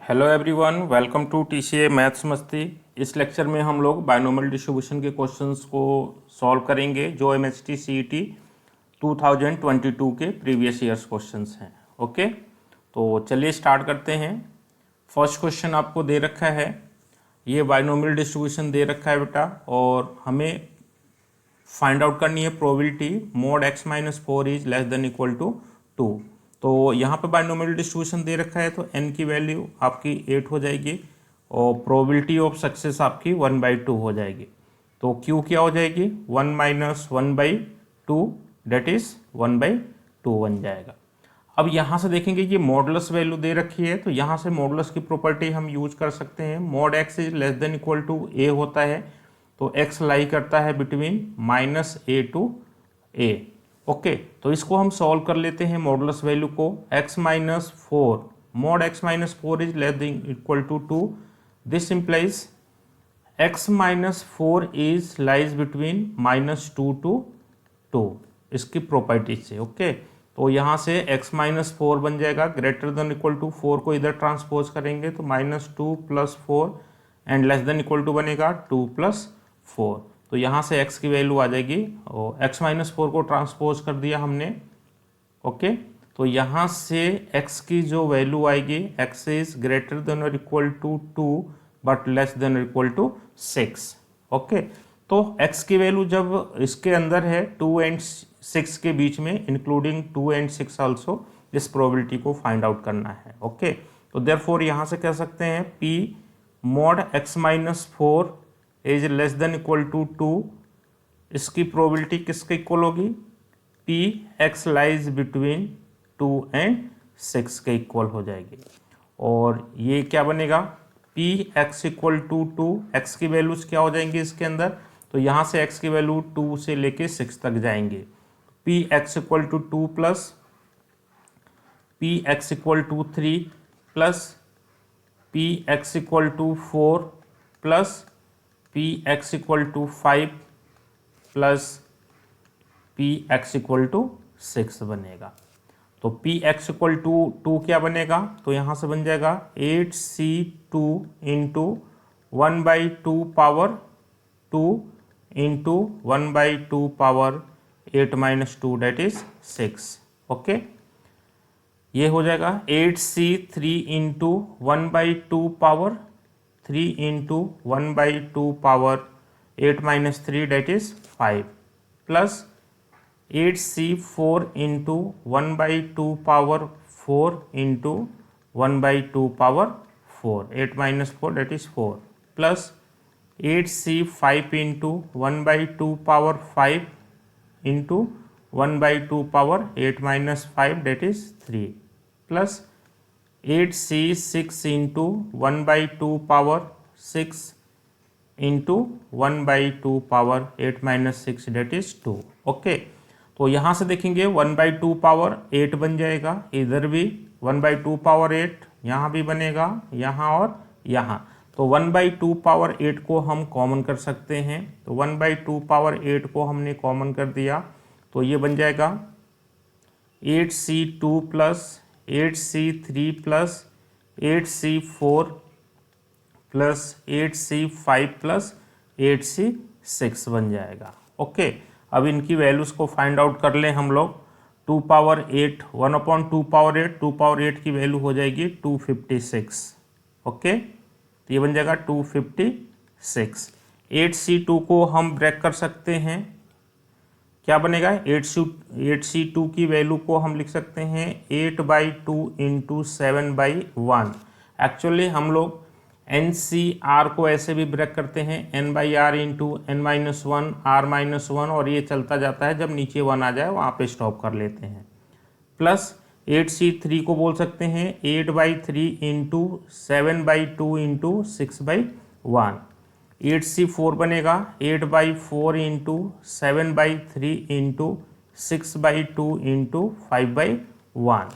Hello everyone, welcome to TCA maths मस्ती। इस lecture में हम लोग बायनोमियल डिस्ट्रीब्यूशन के क्वेश्चंस को सॉल्व करेंगे जो एमएचटी सीईटी 2022 के प्रीवियस ईयर्स क्वेश्चंस हैं। ओके, तो चलिए स्टार्ट करते हैं। फर्स्ट क्वेश्चन आपको दे रखा है, ये बायनोमियल डिस्ट्रीब्यूशन दे रखा है बेटा, और हमें फाइंड आउट करनी है probability mod x minus 4 is less than equal to 2। तो यहाँ पे बायनोमियल डिस्ट्रीब्यूशन दे रखा है तो n की वैल्यू आपकी 8 हो जाएगी और प्रोबेबिलिटी ऑफ सक्सेस आपकी 1/2 हो जाएगी। तो q क्या हो जाएगी 1 माइनस 1/2 डेट इज 1/2 बन जाएगा। अब यहाँ से देखेंगे ये मॉडुलस वैल्यू दे रखी है, तो यहाँ से मॉडुलस की प्रॉपर्टी हम यूज कर सकते हैं। Mod x is less than equal to a होता है, तो x लाई करता है between -a to a। Okay, तो इसको हम सॉल्व कर लेते हैं मॉडुलस वैल्यू को। x minus 4 mod x minus 4 is less than equal to 2। This implies x minus 4 is lies between -2 to 2 इसकी प्रॉपर्टी से। ओके, तो यहाँ से x माइनस 4 बन जाएगा, ग्रेटर देन इक्वल टू 4 को इधर ट्रांसपोज करेंगे तो -2 + 4 and less than equal to बनेगा 2 + 4। तो यहाँ से x की वैल्यू आ जाएगी और x माइनस 4 को ट्रांसपोज कर दिया हमने। ओके, तो यहाँ से x की जो वैल्यू आएगी, x इज ग्रेटर देन और equal to 2 but less than और इक्वल टू 6। ओके, तो x की वैल्यू जब इसके अंदर है 2 एंड 6 के बीच में, इंक्लूडिंग 2 एंड 6 आल्सो, इस प्रोबेबिलिटी को फाइंड आउट करना है। ओके, तो देयरफॉर यहाँ से कह सकते हैं p mod x minus 4 is less than equal to 2, इसकी प्रोबेबिलिटी किसके इक्वल होगी, P X lies between 2 and 6 के इक्वल हो जाएगी। और ये क्या बनेगा, P X equal to 2, X की वैल्यूज क्या हो जाएंगी इसके अंदर, तो यहाँ से एक्स की वैल्यू 2 से लेके 6 तक जाएंगे। P X equal to 2 plus P X equal to 3 plus P X equal to 4 plus P X equal to 5 plus P X equal to 6 बनेगा। तो पी एक्स इक्वल टू 2 क्या बनेगा, तो यहाँ से बन जाएगा 8c2 into 1/2 power 2 into 1/2 power 8 minus 2 that is 6। Okay, ये हो जाएगा 8c3 into 1/2 power 3 into 1/2 power 8 minus 3 that is 5 plus 8c4 into 1/2 power 4 into 1/2 power 4 8 minus 4 that is 4 plus 8c5 into 1/2 power 5 into 1/2 power 8 minus 5 that is 3 plus 8c6 into 1/2 power 6 into 1/2 power 8 minus 6 that is 2। Okay, तो यहाँ से देखेंगे 1/2 power 8 बन जाएगा, इधर भी 1/2 power 8 यहाँ भी बनेगा, यहाँ और यहाँ। तो 1/2 पावर 8 को हम कॉमन कर सकते हैं, तो 1/2 पावर 8 को हमने कॉमन कर दिया तो ये बन जाएगा 8c2 plus 8c3 plus 8c4 plus 8c5 plus 8c6 बन जाएगा। ओके, अब इनकी वैल्यूज़ को फाइंड आउट कर लें हम लोग। 2 पावर 8 1/2 पावर 8, 2 पावर 8 की वैल्यू हो जाएगी 256। ओके, तो ये बन जाएगा 256। 8c2 को हम ब्रेक कर सकते हैं, क्या बनेगा 8c2 की वैल्यू को हम लिख सकते हैं 8/2 इंटू 7/1। एक्चुअली हम लोग NCR को ऐसे भी ब्रेक करते हैं n/r इंटू n-1 r-1, और ये चलता जाता है, जब नीचे 1 आ जाए वहाँ पे स्टॉप कर लेते हैं। प्लस 8c3 को बोल सकते हैं 8/3 इंटू 7/2 इंटू 6/1। 8c4 बनेगा 8/4 इंटू 7/3 इंटू 6/2 इंटू 5/1।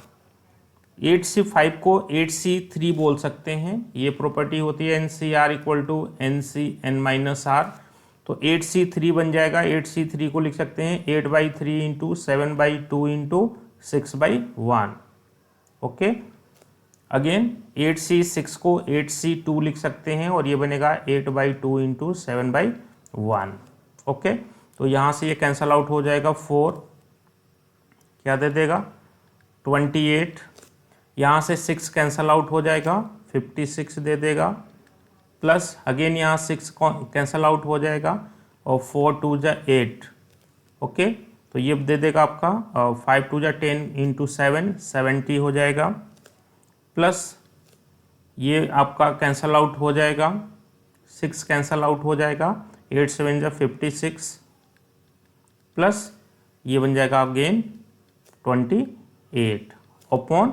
8c5 को 8c3 बोल सकते हैं, ये प्रॉपर्टी होती है NCR इक्वल टू NCn-r। तो 8c3 बन जाएगा, 8c3 को लिख सकते हैं 8/3 into 7/2 into 6/1। Okay, again 8c6 को 8c2 लिख सकते हैं और ये बनेगा 8/2 इंटू 7/1। ओके, तो यहाँ से ये कैंसल आउट हो जाएगा, 4 क्या दे देगा 28, यहाँ से 6 कैंसल आउट हो जाएगा 56 दे देगा, प्लस अगेन यहाँ 6 कैंसल आउट हो जाएगा और 4 2 जा 8। ओके, तो ये दे देगा आपका 5 2 जा 10 इंटू 7 70 हो जाएगा, प्लस ये आपका कैंसल आउट हो जाएगा, 6 कैंसल आउट हो जाएगा, 8 7 जा 56, प्लस ये बन जाएगा अगेन 28 अपॉन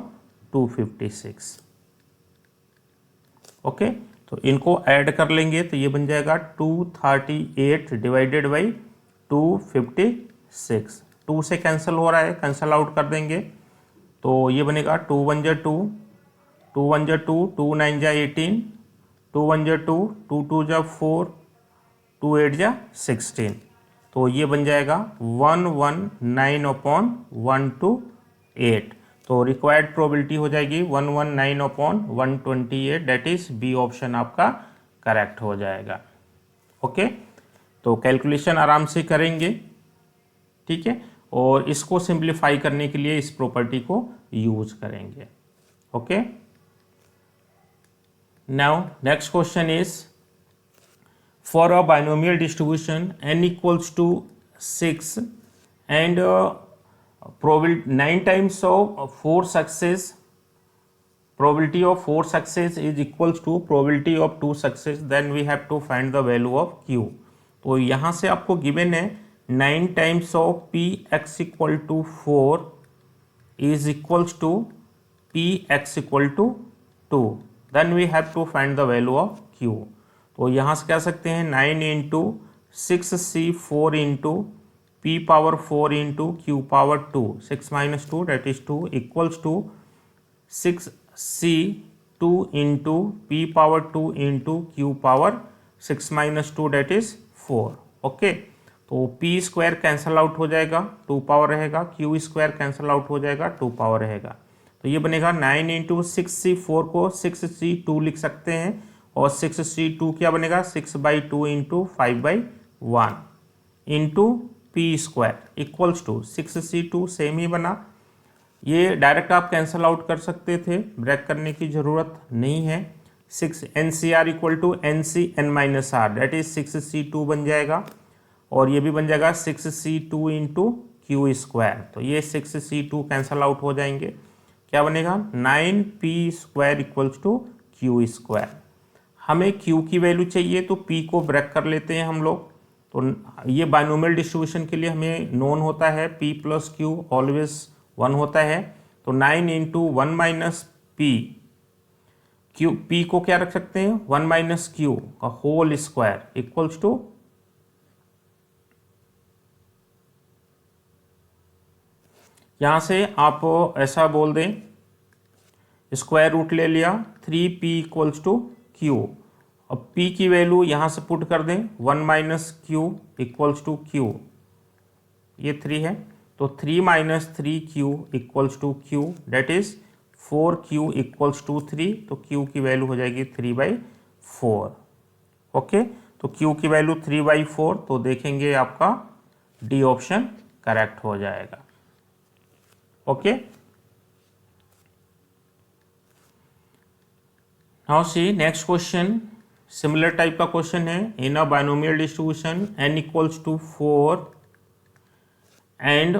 256। ओके, तो इनको ऐड कर लेंगे तो ये बन जाएगा 238 डिवाइडेड बाई 256। 2 से कैंसिल हो रहा है, कैंसिल आउट कर देंगे तो ये बनेगा 2 1 जा 2, 2 1 जा 2, 2 9 जा 18, 2 1 जा 2, 2 2 जा 4, 2 8 जा 16। तो ये बन जाएगा 119 अपॉन 128। तो रिक्वायर्ड प्रोबेबिलिटी हो जाएगी 119 upon 128, that is B option आपका करेक्ट हो जाएगा। ओके, तो कैलकुलेशन आराम से करेंगे, ठीक है, और इसको सिंप्लीफाई करने के लिए इस प्रॉपर्टी को यूज करेंगे। Okay, now next question is for a binomial distribution n equals to 6 and probability 9 times of 4 success, probability of 4 success is equals to probability of 2 success, then we have to find the value of q। तो यहाँ से आपको given है 9 times of p x equal to 4 is equals to p x equal to 2, then we have to find the value of q। तो यहाँ से कह सकते हैं 9 into 6c4 into p power 4 into q power 2, 6 minus 2 that is 2 equals to 6c2 into p power 2 into q power 6 minus 2 that is 4। Okay, तो p square cancel out हो जाएगा, 2 power रहेगा, q स्क्वायर कैंसल आउट हो जाएगा, 2 power रहेगा। तो ये बनेगा 9 इंटू 6c4 को 6c2 लिख सकते हैं और 6c2 क्या बनेगा 6/2 into 5/1 into P square equals to 6c2 same ही बना। ये डायरेक्ट आप कैंसल आउट कर सकते थे, ब्रेक करने की ज़रूरत नहीं है। 6 NCR equal to NCn-R that is 6c2 बन जाएगा और ये भी बन जाएगा 6c2 इंटू क्यू स्क्वायर। तो ये 6c2 कैंसल आउट हो जाएंगे, क्या बनेगा 9p square equals to Q square. हमें q की वैल्यू चाहिए तो p को ब्रेक कर लेते हैं हम लोग। तो ये बाइनोमियल डिस्ट्रीब्यूशन के लिए हमें नोन होता है p प्लस क्यू ऑलवेज 1 होता है। तो 9 into 1 minus P, Q p को क्या रख सकते हैं 1 माइनस क्यू का होल स्क्वायर इक्वल्स टू यहाँ से आप ऐसा बोल दें, स्क्वायर रूट ले लिया 3p इक्वल्स टू क्यू। अब p की वैल्यू यहाँ से पुट कर दें 1 minus Q equals to Q, ये 3 है तो 3 minus 3q equals to Q that is 4q equals to 3। तो q की वैल्यू हो जाएगी 3/4। ओके, तो q की वैल्यू 3/4, तो देखेंगे आपका डी ऑप्शन करेक्ट हो जाएगा। Okay, now see next question, similar type का क्वेश्चन है। In a binomial distribution n equals to 4 and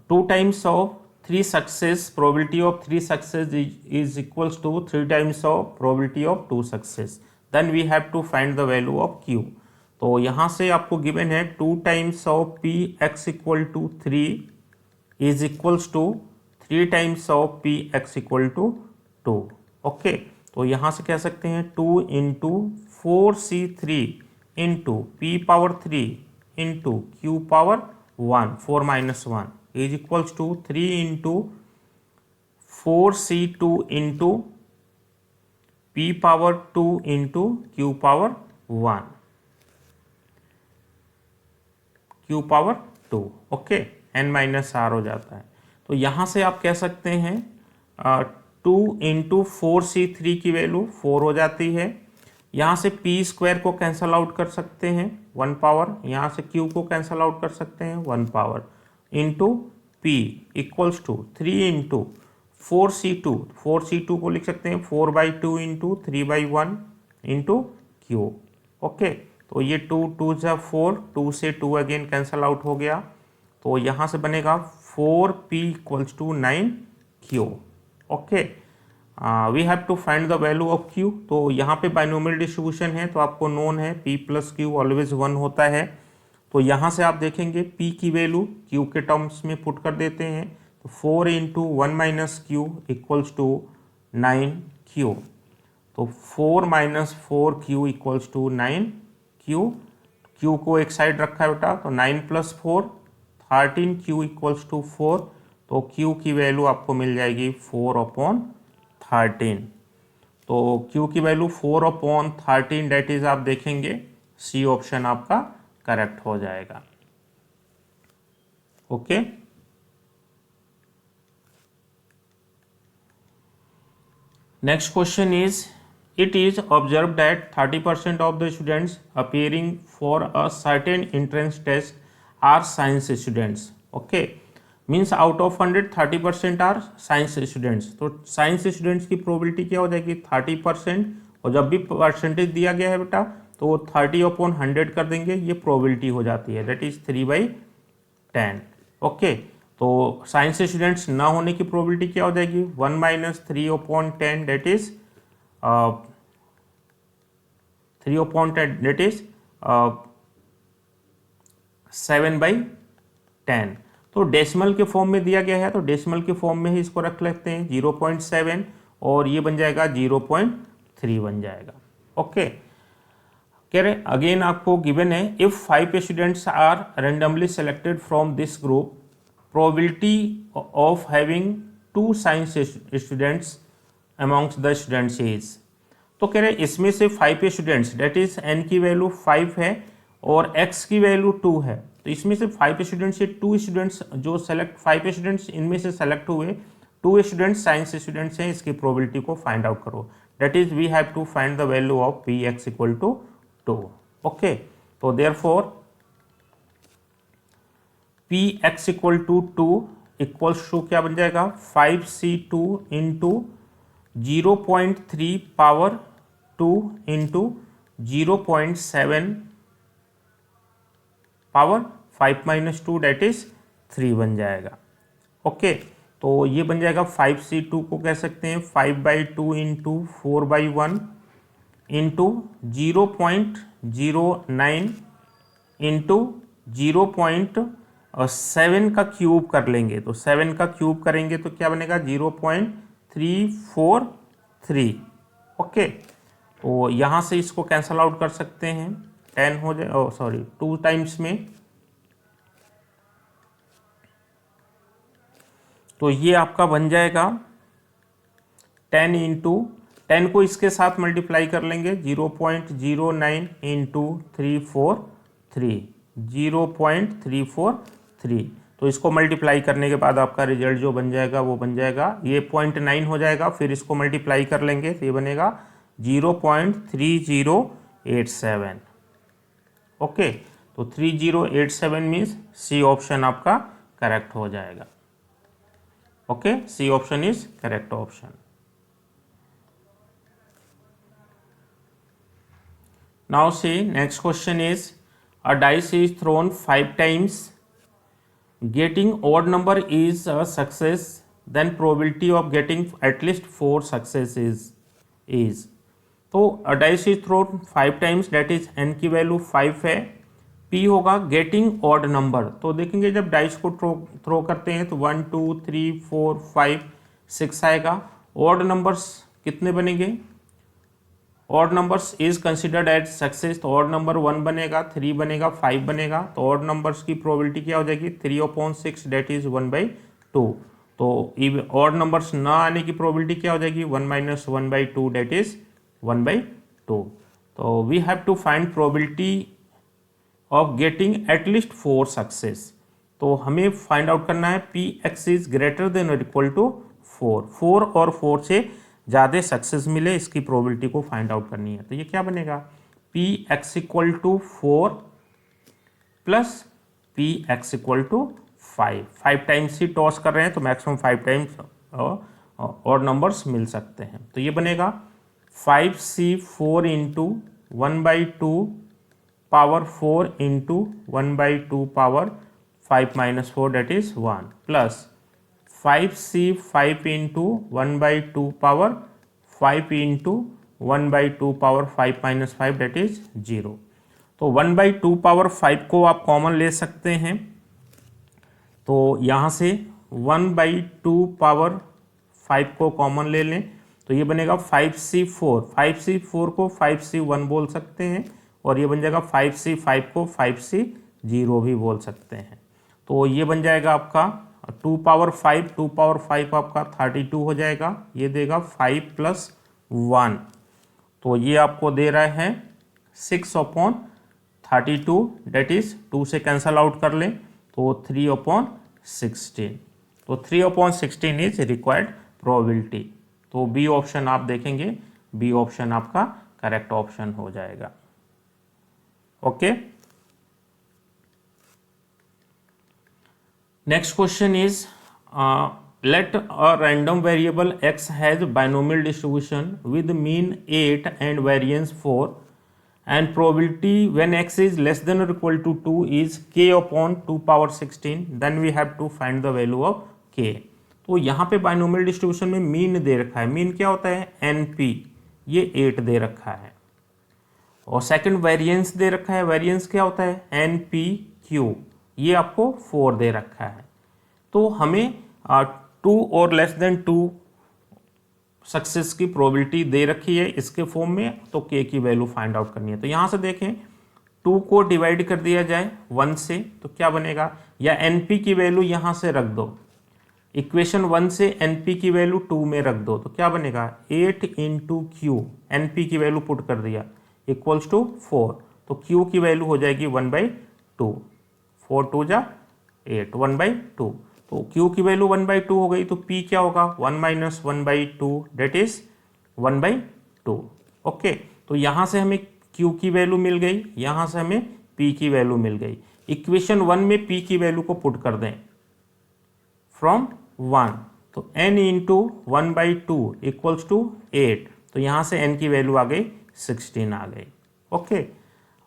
2 times of 3 success, probability of 3 success is equals to 3 times of probability of 2 success, then we have to find the value of q। तो यहाँ से आपको given है 2 times of p x equal to 3 is equals to 3 times of p x equal to 2। Okay, तो यहाँ से कह सकते हैं 2 into 4c3 into p power 3 into q power 1 4 minus 1 is equals to 3 into 4c2 into p power 2 into q power 1 q power 2। Okay, n minus R हो जाता है। तो यहाँ से आप कह सकते हैं 2 इंटू 4c3 की वैल्यू 4 हो जाती है। यहाँ से पी स्क्वायर को कैंसल आउट कर सकते हैं 1 पावर, यहाँ से क्यू को कैंसल आउट कर सकते हैं 1 power, into P equals to 3 into 4c2 को लिख सकते हैं 4/2 इंटू 3/1 इंटू क्यू। ओके, तो ये 2 जा 4, 2 से 2 अगेन कैंसल आउट हो गया, तो यहाँ से बनेगा 4p equals to 9q। Okay, we have to find the value of q। तो यहाँ पे बाइनोमियल डिस्ट्रीब्यूशन है तो आपको नोन है p प्लस क्यू ऑलवेज 1 होता है। तो यहाँ से आप देखेंगे p की वैल्यू q के टर्म्स में पुट कर देते हैं, तो 4 into 1 minus Q equals to 9q। तो 4 minus 4q equals to 9q। q को एक साइड रखा है बेटा, तो 9 प्लस 4 13q इक्वल्स टू 4। तो q की वैल्यू आपको मिल जाएगी 4/13। तो q की वैल्यू 4/13 डेट इज आप देखेंगे सी ऑप्शन आपका करेक्ट हो जाएगा। Okay, next question is it is observed that 30% of the students appearing for a certain entrance test are science students. Okay, means out of 100 30% are science students। तो science students की probability क्या हो जाएगी 30%, और जब भी परसेंटेज दिया गया है बेटा तो 30/100 कर देंगे, ये प्रोबेबिलिटी हो जाती है, दैट इज 3/10। ओके, तो साइंस स्टूडेंट्स ना होने की प्रोबेबिलिटी क्या हो जाएगी 1 minus 3/10 that is 3/10 that is 7/10। तो डेसिमल के फॉर्म में दिया गया है तो डेसिमल के फॉर्म में ही इसको रख लेते हैं 0.7, और ये बन जाएगा 0.3 बन जाएगा। ओके, कह रहे अगेन आपको गिवन है if 5 students are randomly selected from this group, probability of having 2 science students amongst the students is. तो कह रहे इसमें से 5 स्टूडेंट्स डेट इज n की वैल्यू 5 है और x की वैल्यू 2 है, तो इसमें से 5 स्टूडेंट्स से 2 स्टूडेंट्स जो सेलेक्ट 5 स्टूडेंट्स इनमें से सेलेक्ट हुए 2 स्टूडेंट्स साइंस स्टूडेंट्स हैं, इसकी प्रोबेबिलिटी को फाइंड आउट करो, that is we have to find the value of px equal to 2। Okay, तो therefore px equal to 2 equals to क्या बन जाएगा 5c2 into 0.3 power 2 into 0.7 power 5 minus 2 that is 3 बन जाएगा। ओके, तो ये बन जाएगा 5c2 को कह सकते हैं 5/2 इंटू 4/1 इंटू 0.09 इंटू 0.7 का क्यूब कर लेंगे, तो 7 का क्यूब करेंगे तो क्या बनेगा 0.343। ओके, तो यहाँ से इसको कैंसल आउट कर सकते हैं 10 हो जाए, सॉरी 2 टाइम्स में, तो ये आपका बन जाएगा 10 इंटू 10 को इसके साथ मल्टीप्लाई कर लेंगे 0.09 इंटू 343 0.343। तो इसको मल्टीप्लाई करने के बाद आपका रिजल्ट जो बन जाएगा वो बन जाएगा ये 0.9 हो जाएगा, फिर इसको मल्टीप्लाई कर लेंगे तो ये बनेगा 0.3087। ओके, तो 3087 मीन्स सी ऑप्शन आपका करेक्ट हो जाएगा। Okay, C option is correct option. Now see next question is a dice is thrown 5 times, getting odd number is a success, then probability of getting at least 4 successes is। तो dice is thrown 5 times that is n की वैल्यू 5 है, p होगा getting odd number. तो देखेंगे जब dice को throw करते हैं तो 1 2 3 4 5 6 आएगा, ऑड नंबर्स कितने बनेंगे, odd numbers is considered as success, तो ऑड नंबर 1 बनेगा 3 बनेगा 5 बनेगा, तो ऑड नंबर्स की प्रोबेबिलिटी क्या हो जाएगी 3/6 डेट इज 1/2। तो ऑड नंबर्स ना आने की प्रोबेबिलिटी क्या हो जाएगी 1 माइनस 1/2 डेट इज 1/2। तो we have to find probability of getting at least 4 success. तो हमें फाइंड आउट करना है px इज ग्रेटर देन और इक्वल टू 4 और 4 से ज़्यादा सक्सेस मिले, इसकी प्रोबेबिलिटी को फाइंड आउट करनी है। तो ये क्या बनेगा, P X equal to 4 plus P X equal to 5 times ही टॉस कर रहे हैं तो मैक्सिमम 5 टाइम्स और नंबर्स मिल सकते हैं। तो ये बनेगा 5c4 into 1/2 power 4 into 1/2 power 5 minus 4 that is 1 plus 5c5 into 1/2 power 5 into 1/2 power 5 minus 5 that is 0। तो 1/2 पावर 5 को आप कॉमन ले सकते हैं, तो यहाँ से 1/2 पावर 5 को कॉमन ले लें तो ये बनेगा 5c4, 5c4 को 5c1 बोल सकते हैं और ये बन जाएगा 5c5 को 5c0 भी बोल सकते हैं। तो ये बन जाएगा आपका 2 पावर 5 आपका 32 हो जाएगा, ये देगा 5 प्लस 1, तो ये आपको दे रहा है 6/32 डेट इज 2 से कैंसल आउट कर लें तो 3/16, तो 3/16 इज रिक्वायर्ड प्रोबेबिलिटी। तो बी ऑप्शन आप देखेंगे, बी ऑप्शन आपका करेक्ट ऑप्शन हो जाएगा। Okay, next question is let a random variable x has binomial distribution with mean 8 and variance 4 and probability when x is less than or equal to 2 is k upon 2 power 16, then we have to find the value of k। तो यहाँ पे binomial distribution में mean they रखा है, mean क्या होता है np, ये 8 दे रखा है, और सेकंड वेरिएंस दे रखा है, वेरिएंस क्या होता है npq, ये आपको 4 दे रखा है। तो हमें 2 और लेस देन 2 सक्सेस की प्रोबेबिलिटी दे रखी है इसके फॉर्म में, तो k की वैल्यू फाइंड आउट करनी है। तो यहाँ से देखें 2 को डिवाइड कर दिया जाए 1 से तो क्या बनेगा, या np की वैल्यू यहाँ से रख दो, इक्वेशन 1 से np की वैल्यू 2 में रख दो तो क्या बनेगा 8 इंटू क्यू, np की वैल्यू पुट कर दिया इक्वल्स टू 4, तो q की वैल्यू हो जाएगी 1/2, 4 2 जा 8, 1/2, तो q की वैल्यू 1/2 हो गई, तो p क्या होगा 1 माइनस 1/2 डेट इज 1/2। ओके, तो यहाँ से हमें q की वैल्यू मिल गई, यहाँ से हमें p की वैल्यू मिल गई। इक्वेशन 1 में p की वैल्यू को पुट कर दें फ्रॉम 1, तो n इंटू 1/2 इक्वल्स टू 8, तो यहाँ से n की वैल्यू आ गई 16 आ गई। ओके,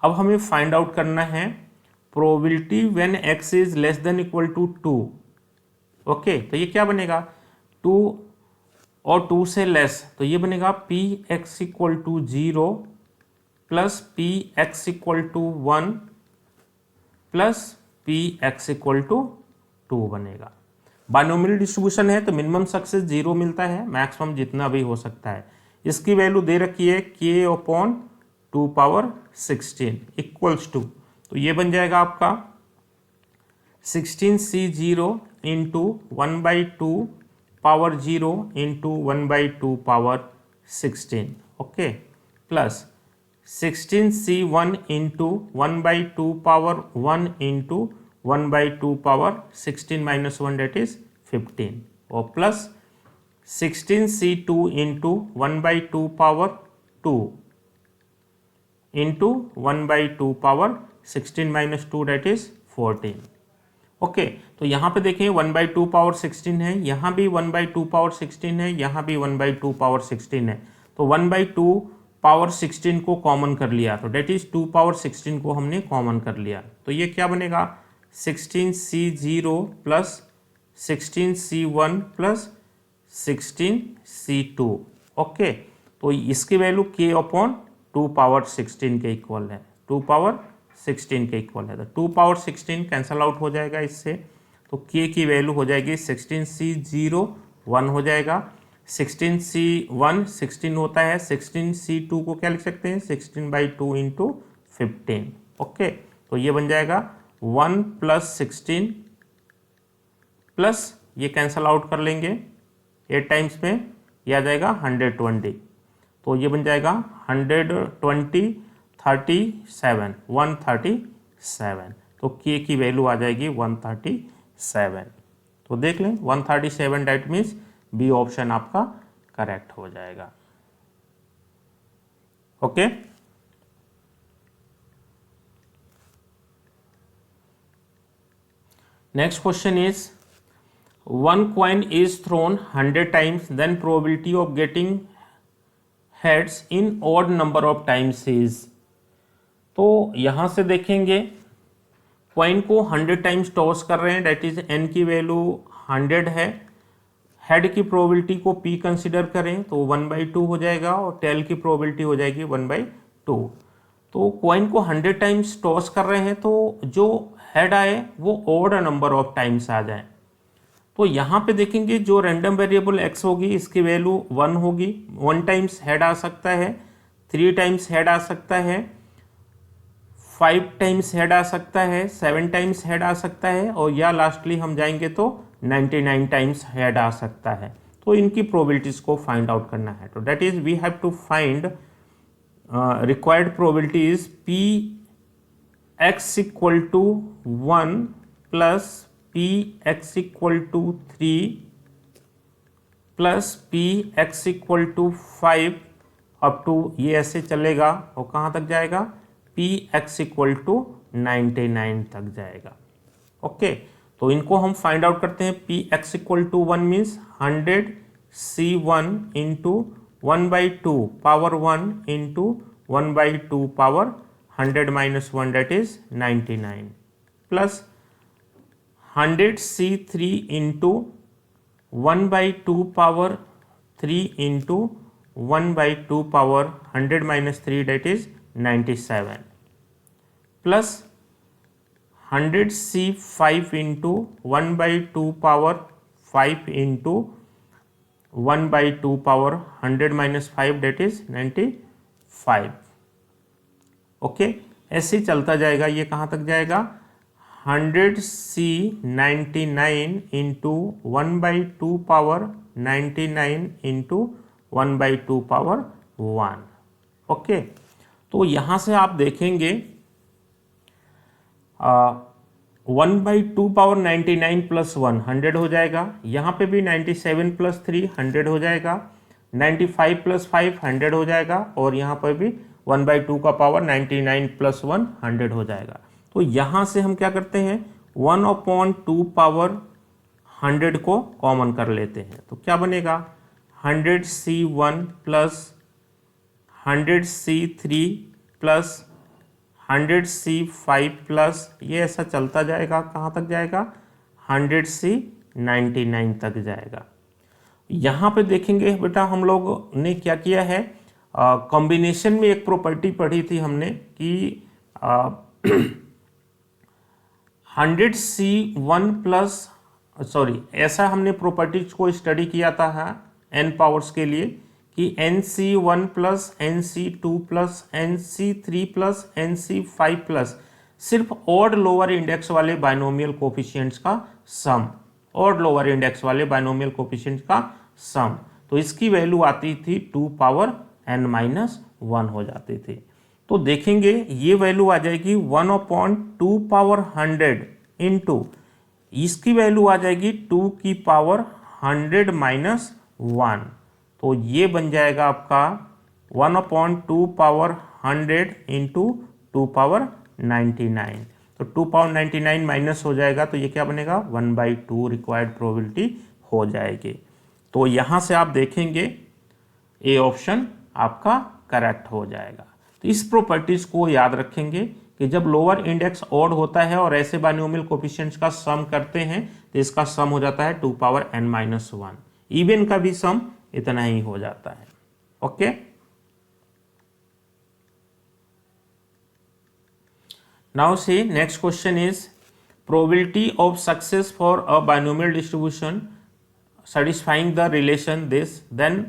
अब हमें फाइंड आउट करना है probability when x is less than equal to 2। Okay, तो ये क्या बनेगा 2 और 2 से लेस, तो ये बनेगा P X equal to 0 plus P X equal to 1 plus P X equal to 2 बनेगा। बाइनोमियल डिस्ट्रीब्यूशन है तो मिनिमम सक्सेस 0 मिलता है, मैक्सिमम जितना भी हो सकता है। इसकी वैल्यू दे रखी है k upon 2 power 16 equals to, तो ये बन जाएगा आपका 16c0 into 1/2 power 0 into 1/2 power 16, okay, plus 16c1 into 1/2 power 1 into 1/2 power 16 minus 1 that is 15, और plus 16c2 into 1/2 power 2 into 1/2 power 16 minus 2 that is 14। Okay, तो यहाँ पे देखें 1/2 पावर 16 है, यहाँ भी 1/2 पावर 16 है, यहाँ भी 1/2 पावर 16 है, तो 1/2 पावर 16 को कॉमन कर लिया, तो डेट इज 2 पावर 16 को हमने कॉमन कर लिया, तो ये क्या बनेगा 16c0 plus 16c1 plus 16c2। Okay, तो इसकी वैल्यू k अपॉन 2 पावर 16 के इक्वल है, 2 पावर 16 के इक्वल है, तो 2 पावर 16 कैंसल आउट हो जाएगा इससे, तो k की वैल्यू हो जाएगी 16c0 1 हो जाएगा, 16c1 16 होता है, 16c2 को क्या लिख सकते हैं 16/2 इंटू 15। ओके, तो ये बन जाएगा 1 प्लस 16 प्लस ये कैंसल आउट कर लेंगे 8 टाइम्स में, ये आ जाएगा 120, तो ये बन जाएगा 120 37 137, तो k की वैल्यू आ जाएगी 137। तो देख लें 137 डेट मीन्स बी ऑप्शन आपका करेक्ट हो जाएगा। Okay, next question is one coin is thrown 100 times, then probability of getting heads in odd number of times is। तो यहां से देखेंगे कॉइन को 100 टाइम्स टॉस कर रहे हैं, डेट इज एन की वैल्यू 100 है। हेड की प्रोबेबिलिटी को पी कंसिडर करें तो 1/2 हो जाएगा और टेल की प्रोबेबिलिटी हो जाएगी 1/2। तो कॉइन को 100 टाइम्स टॉस कर रहे हैं तो जो हेड आए वो ऑड नंबर ऑफ टाइम्स आ जाए। तो यहाँ पे देखेंगे जो रैंडम वेरिएबल x होगी इसकी वैल्यू 1 होगी, 1 टाइम्स हेड आ सकता है, 3 टाइम्स हेड आ सकता है, 5 टाइम्स हेड आ सकता है, 7 टाइम्स हेड आ सकता है, और या लास्टली हम जाएंगे तो 99 टाइम्स हेड आ सकता है। तो इनकी प्रोबेबिलिटीज को फाइंड आउट करना है। तो that is we have to find required probability is P X equal to 1 plus P X equal to 3 plus P X equal to 5 up to, ये ऐसे चलेगा और कहाँ तक जाएगा, पी एक्स इक्वल टू 99 तक जाएगा। ओके, तो इनको हम फाइंड आउट करते हैं। P X equal to 1 means 100C1 into 1/2 power 1 into 1/2 power 100 minus 1 that is 99 plus 100C3 into 1/2 power 3 into 1/2 power 100 minus 3 that is 97 plus 100C5 into 1/2 power 5 into 1/2 power 100 minus 5 that is 95। Okay, ऐसे ही चलता जाएगा। ये कहाँ तक जाएगा, 100C99 into 1/2 power 99 into 1/2 power 1। Okay, तो यहाँ से आप देखेंगे 1/2 पावर 99 प्लस 1 100 हो जाएगा। यहाँ पे भी 97 प्लस 3 100 हो जाएगा, 95 प्लस 5 100 हो जाएगा, और यहाँ पर भी 1/2 का पावर 99 प्लस 1 100 हो जाएगा। तो यहाँ से हम क्या करते हैं, 1/2 पावर 100 को कॉमन कर लेते हैं। तो क्या बनेगा, 100C1 plus 100C3 plus 100C5 plus, ये ऐसा चलता जाएगा, कहाँ तक जाएगा, 100C99 तक जाएगा। यहाँ पे देखेंगे बेटा हम लोग ने क्या किया है, कॉम्बिनेशन में एक प्रॉपर्टी पढ़ी थी हमने कि 100C1 प्लस ऐसा हमने प्रॉपर्टीज को स्टडी किया था n पावर्स के लिए कि NC1 plus NC2 plus NC3 plus NC5 plus सिर्फ ऑड लोअर इंडेक्स वाले बाइनोमियल कोफिशिएंट्स का सम, ऑड लोअर इंडेक्स वाले बाइनोमियल कोफिशिएंट्स का सम। तो इसकी वैल्यू आती थी 2 पावर n-1 हो जाती थी। तो देखेंगे ये वैल्यू आ जाएगी 1/2 पावर 100 इंटू इसकी वैल्यू आ जाएगी 2 की पावर 100 माइनस 1। तो ये बन जाएगा आपका 1/2 पावर 100 इंटू 2 पावर 99। तो 2 पावर 99 माइनस हो जाएगा, तो ये क्या बनेगा, 1/2 रिक्वायर्ड प्रोबेबिलिटी हो जाएगी। तो यहाँ से आप देखेंगे ए ऑप्शन आपका करेक्ट हो जाएगा। तो इस प्रॉपर्टीज को याद रखेंगे कि जब लोअर इंडेक्स ऑड होता है और ऐसे बाइनोमियल कोफिशिएंट्स का सम करते हैं तो इसका सम हो जाता है 2 पावर n-1। इवन का भी सम इतना ही हो जाता है। Okay, now see next question is probability of success for a binomial distribution satisfying the relation this, then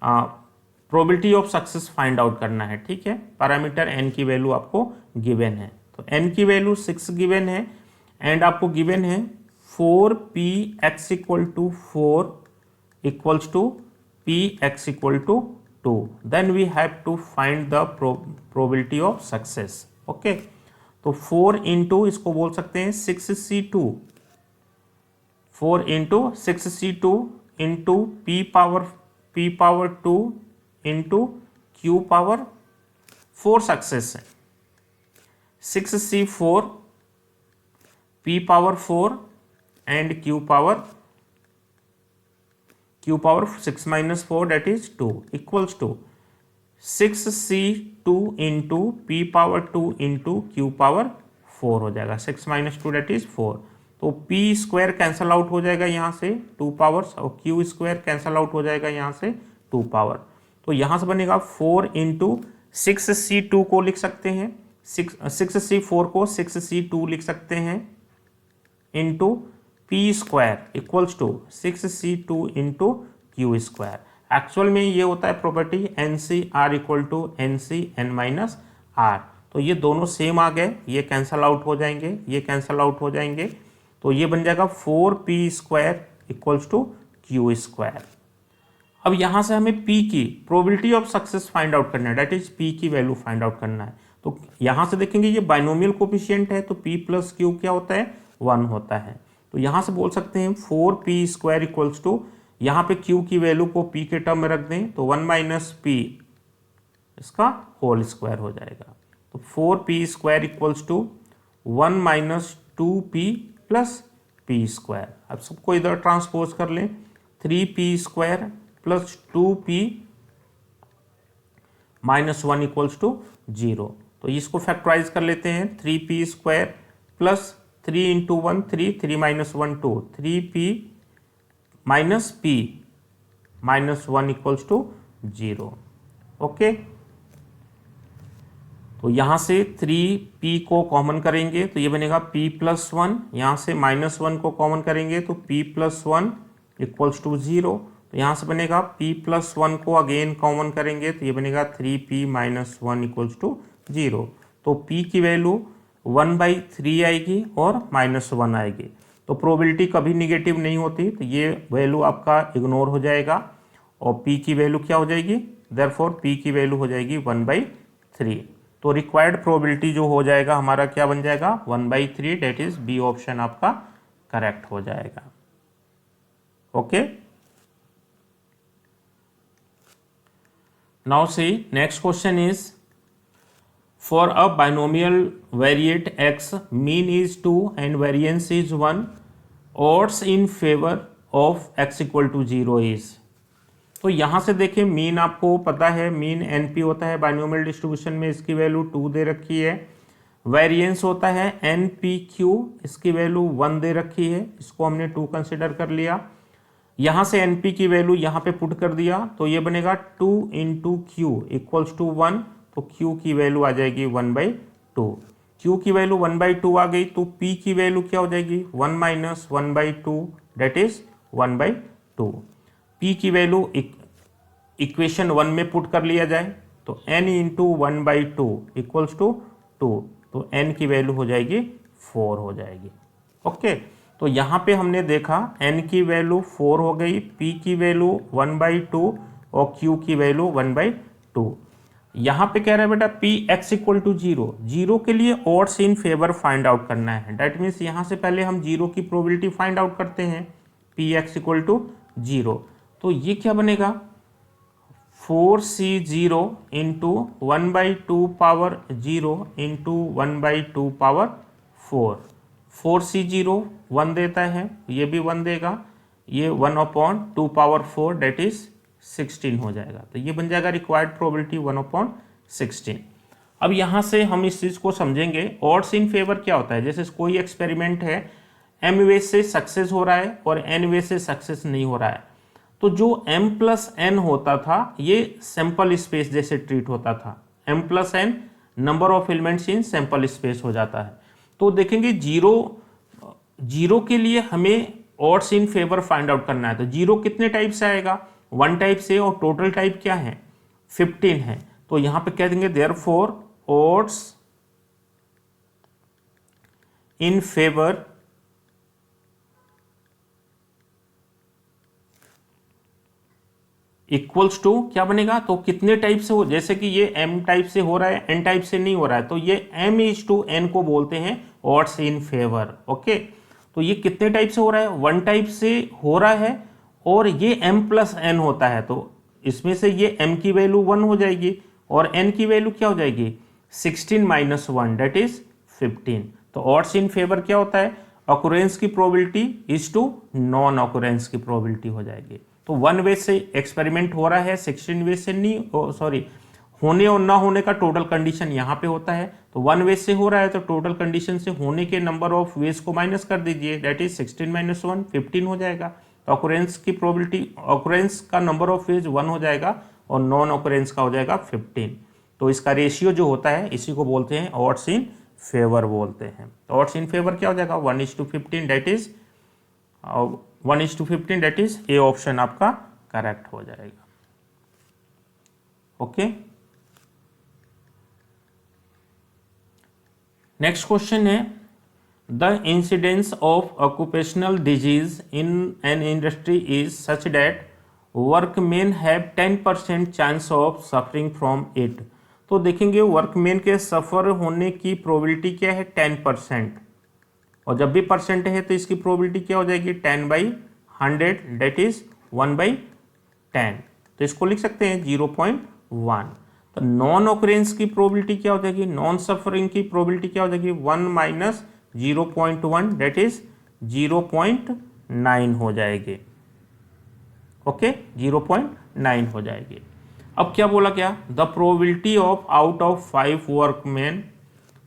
probability of success find out करना है। ठीक है, पैरामीटर n की वैल्यू आपको गिवन है, तो n की वैल्यू 6 गिवन है एंड आपको गिवन है 4px equal to 4 equals to px equal to 2, then we have to find the probability of success. Okay, तो 4 इंटू इसको बोल सकते हैं 6c2, 4 into 6c2 into P power 2 into Q power 4 success है, 6C4 p power 4 and q power 6 minus 4 that is 2 equals to 6C2 into P power 2 into Q power 4 हो जाएगा, 6 minus 2 that is 4। तो p square cancel out हो जाएगा यहाँ से 2 powers, और q square cancel out हो जाएगा यहाँ से 2 पावर। तो यहाँ से बनेगा 4 इंटू 6C2 को लिख सकते हैं, 6C4 को 6C2 लिख सकते हैं into P square equals to 6C2 into Q square. Actual में ये होता है property NCR equal to NCN minus R। तो ये दोनों सेम आ गए, ये कैंसल आउट हो जाएंगे, ये कैंसल आउट हो जाएंगे, तो ये बन जाएगा 4p square equals to Q square. अब यहाँ से हमें p की probability of success find out करना है, डेट इज p की वैल्यू फाइंड आउट करना है। तो यहाँ से देखेंगे ये बाइनोमियल कोफिशिएंट है, तो p प्लस क्यू क्या होता है 1 होता है। तो यहाँ से बोल सकते हैं 4p स्क्वायर इक्वल्स टू, यहाँ पे q की वैल्यू को p के टर्म में रख दें तो 1 माइनस p इसका होल स्क्वायर हो जाएगा। तो 4p square equals to 1 minus 2p plus p square. अब सबको इधर ट्रांसपोज कर लें, 3p square plus 2p minus 1 equals to 0। तो इसको फैक्टराइज कर लेते हैं, 3p square plus 3 into 1 3 minus 1 2, 3p minus p minus 1 equals to 0। Okay, तो यहाँ से 3p को कॉमन करेंगे तो ये बनेगा p प्लस 1, यहाँ से माइनस 1 को कॉमन करेंगे तो p प्लस 1 इक्वल्स टू 0। तो यहाँ से बनेगा p प्लस 1 को अगेन कॉमन करेंगे तो ये बनेगा 3p माइनस 1 इक्वल्स टू 0। तो p की वैल्यू 1/3 आएगी और -1 आएगी। तो प्रोबेबिलिटी कभी निगेटिव नहीं होती, तो ये वैल्यू आपका इग्नोर हो जाएगा और p की वैल्यू क्या हो जाएगी, देयरफॉर p की वैल्यू हो जाएगी 1/3। तो रिक्वायर्ड प्रोबेबिलिटी जो हो जाएगा हमारा क्या बन जाएगा 1/3, डेट इज बी ऑप्शन आपका करेक्ट हो जाएगा। Okay, now see next question is for a binomial variate x, mean is 2 and variance is 1, odds in favor of x equal to 0 is। तो यहाँ से देखें मीन आपको पता है, मीन NP होता है बाइनोमियल डिस्ट्रीब्यूशन में, इसकी वैल्यू 2 दे रखी है। वेरिएंस होता है NPQ, इसकी वैल्यू 1 दे रखी है, इसको हमने 2 कंसिडर कर लिया। यहाँ से NP की वैल्यू यहाँ पे पुट कर दिया तो ये बनेगा 2 इंटू क्यू इक्वल्स टू 1, तो Q की वैल्यू आ जाएगी 1/2। Q की वैल्यू 1/2 आ गई तो P की वैल्यू क्या हो जाएगी 1 माइनस 1/2, डेट इज 1/2। P की वैल्यू इक्वेशन 1 में पुट कर लिया जाए तो n इंटू 1/2 इक्वल्स टू 2, तो n की वैल्यू हो जाएगी 4 हो जाएगी। ओके, तो यहाँ पे हमने देखा n की वैल्यू 4 हो गई, P की वैल्यू 1/2 और Q की वैल्यू 1/2। यहाँ पे कह रहा है बेटा p x इक्वल टू 0, 0 के लिए odds in favour find out करना है। डेट मीन्स यहाँ से पहले हम 0 की प्रोबेबिलिटी फाइंड आउट करते हैं, p x इक्वल टू 0। तो ये क्या बनेगा 4c0 into 1/2 power 0 into 1/2 power 4। 4c0 1 देता है, ये भी 1 देगा, ये 1/2 पावर 4 डेट इज 16 हो जाएगा। तो ये बन जाएगा रिक्वायर्ड प्रोबेबिलिटी 1/16। अब यहाँ से हम इस चीज़ को समझेंगे, ऑड्स इन फेवर क्या होता है। जैसे कोई एक्सपेरिमेंट है, m वे से सक्सेस हो रहा है और n वे से सक्सेस नहीं हो रहा है, तो जो m प्लस n होता था ये सैंपल स्पेस जैसे ट्रीट होता था, m plus n number of elements in sample space हो जाता है। तो देखेंगे 0 के लिए हमें odds in favour find out करना है, तो 0 कितने टाइप से आएगा 1 टाइप से, और टोटल टाइप क्या है 15 है। तो यहां पे कह देंगे therefore odds in favour equals to क्या बनेगा, तो कितने टाइप से हो, जैसे कि ये m टाइप से हो रहा है n टाइप से नहीं हो रहा है, तो ये m/n को बोलते हैं ऑड्स इन फेवर। ओके, तो ये कितने टाइप से हो रहा है 1 टाइप से हो रहा है और ये m प्लस n होता है, तो इसमें से ये m की वैल्यू 1 हो जाएगी और n की वैल्यू क्या हो जाएगी 16 माइनस 1 दैट इज 15। तो ऑड्स इन फेवर क्या होता है, ऑकुरेंस की प्रोबेबिलिटी इज टू नॉन ऑकुरेंस की प्रोबेबिलिटी हो जाएगी। तो 1 वे से एक्सपेरिमेंट हो रहा है, 16 वे से नहीं, सॉरी होने और ना होने का टोटल कंडीशन यहाँ पे होता है। तो 1 वे से हो रहा है तो टोटल कंडीशन से होने के नंबर ऑफ वेज को माइनस कर दीजिए, दैट इज 16 माइनस 1 15 हो जाएगा। तो ऑकुरेंस की प्रोबेबिलिटी, ऑकुरेंस का नंबर ऑफ वेज 1 हो जाएगा और नॉन ऑकुरेंस का हो जाएगा 15। तो इसका रेशियो जो होता है इसी को बोलते हैं ऑड्स इन फेवर बोलते हैं। तो ऑड्स इन फेवर क्या हो जाएगा 1:15 that is 1:15 that is A option आपका करेक्ट हो जाएगा। ओके, नेक्स्ट क्वेश्चन है the incidence of occupational disease in an industry is such that workman have 10% chance of suffering from it. तो देखेंगे workman के सफ़र होने की प्रोबेबिलिटी क्या है 10%, और जब भी परसेंट है तो इसकी प्रोबेबिलिटी क्या हो जाएगी 10/100 दैट इज 1/10। तो इसको लिख सकते हैं 0.1। तो नॉन ऑकरेंस की प्रोबेबिलिटी क्या हो जाएगी, नॉन सफरिंग की प्रोबेबिलिटी क्या हो जाएगी 1 माइनस 0.1 दैट इज 0.9 हो जाएगी। ओके 0.9 हो जाएगी। अब क्या बोला क्या, the probability of out of 5 workman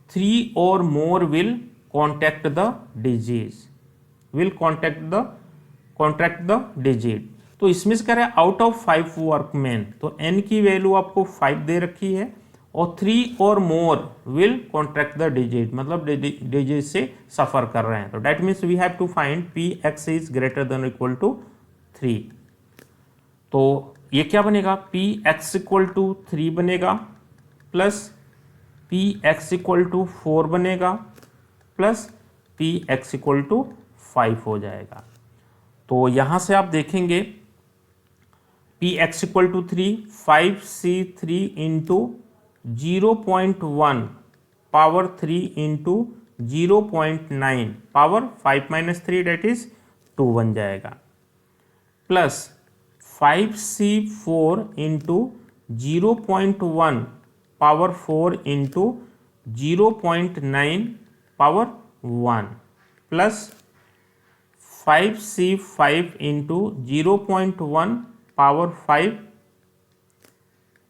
3 और more will contact the disease, will contract the disease. तो इसमें से कह रहा है आउट ऑफ 5 वर्कमैन, तो n की वैल्यू आपको 5 दे रखी है और 3 और more will contract the disease, मतलब डिजीज से सफर कर रहे हैं। तो that means we have to find Px is greater than equal to 3। तो ये क्या बनेगा Px इक्वल टू 3 बनेगा प्लस Px इक्वल टू 4 बनेगा प्लस Px इक्वल टू 5 हो जाएगा। तो यहाँ से आप देखेंगे Px equal to 3 5c3 into 0.1 power 3 into 0.9 power 5 minus 3 that is 2 बन जाएगा, plus 5c4 into 0.1 power 4 into 0.9 power 1 plus 5c5 into 0.1 power 5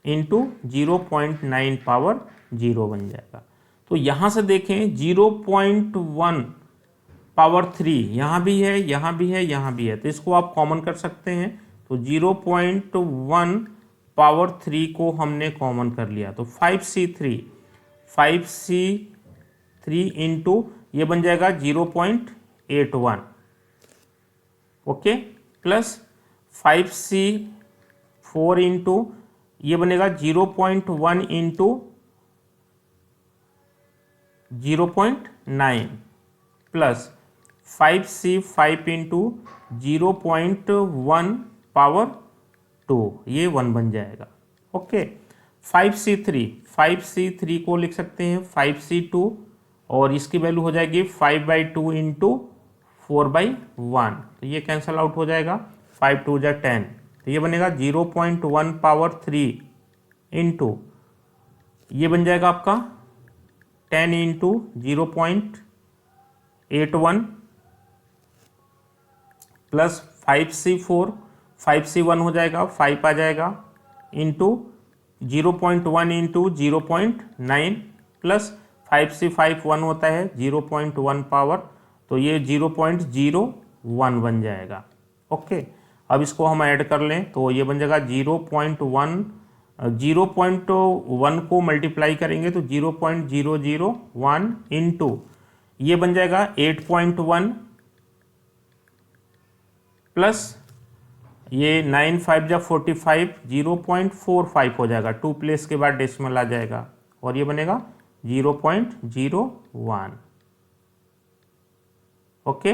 into 0.9 power 0 बन जाएगा। तो यहाँ से देखें 0.1 पावर 3 यहाँ भी है, यहाँ भी है, यहाँ भी है, तो इसको आप कॉमन कर सकते हैं। तो 0.1 पावर 3 को हमने कॉमन कर लिया, तो 5c3 इंटू ये बन जाएगा 0.81 ओके, प्लस 5c4 इंटू ये बनेगा 0.1 into 0.9 plus 5c5 into 0.1 power 2, ये 1 बन जाएगा। ओके 5c3 को लिख सकते हैं 5c2 और इसकी वैल्यू हो जाएगी 5/2 इंटू 4/1, तो ये कैंसल आउट हो जाएगा, 5 2 जा 10, तो ये बनेगा 0.1 पावर 3 इंटू ये बन जाएगा आपका 10 इंटू 0.81 प्लस 5c4 5c1 हो जाएगा 5 आ जाएगा इंटू 0.1 इंटू 0.9 प्लस 5c5 1 होता है 0.1 पावर, तो ये 0.01 बन जाएगा। ओके अब इसको हम ऐड कर लें तो ये बन जाएगा 0.1 को मल्टीप्लाई करेंगे तो 0.001 इंटू ये बन जाएगा 8.1 प्लस ये 9 5 जा 45 0.45 हो जाएगा, 2 प्लेस के बाद डेसिमल आ जाएगा और ये बनेगा 0.01 ओके,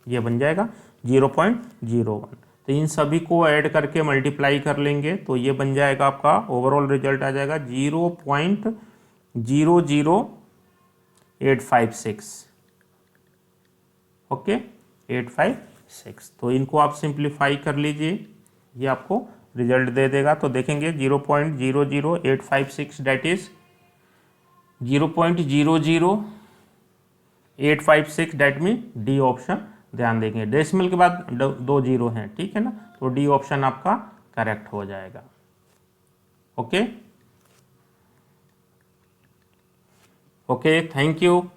ये बन जाएगा 0.01। तो इन सभी को ऐड करके मल्टीप्लाई कर लेंगे तो ये बन जाएगा आपका ओवरऑल रिजल्ट आ जाएगा 0.00856 ओके 856। 6। तो इनको आप सिंप्लीफाई कर लीजिए, ये आपको रिजल्ट दे देगा। तो देखेंगे 0.00856 that is 0.00856 that mean D option. ध्यान देंगे डेसिमल के बाद 2 जीरो हैं, ठीक है ना, तो डी ऑप्शन आपका करेक्ट हो जाएगा। Okay okay, thank you.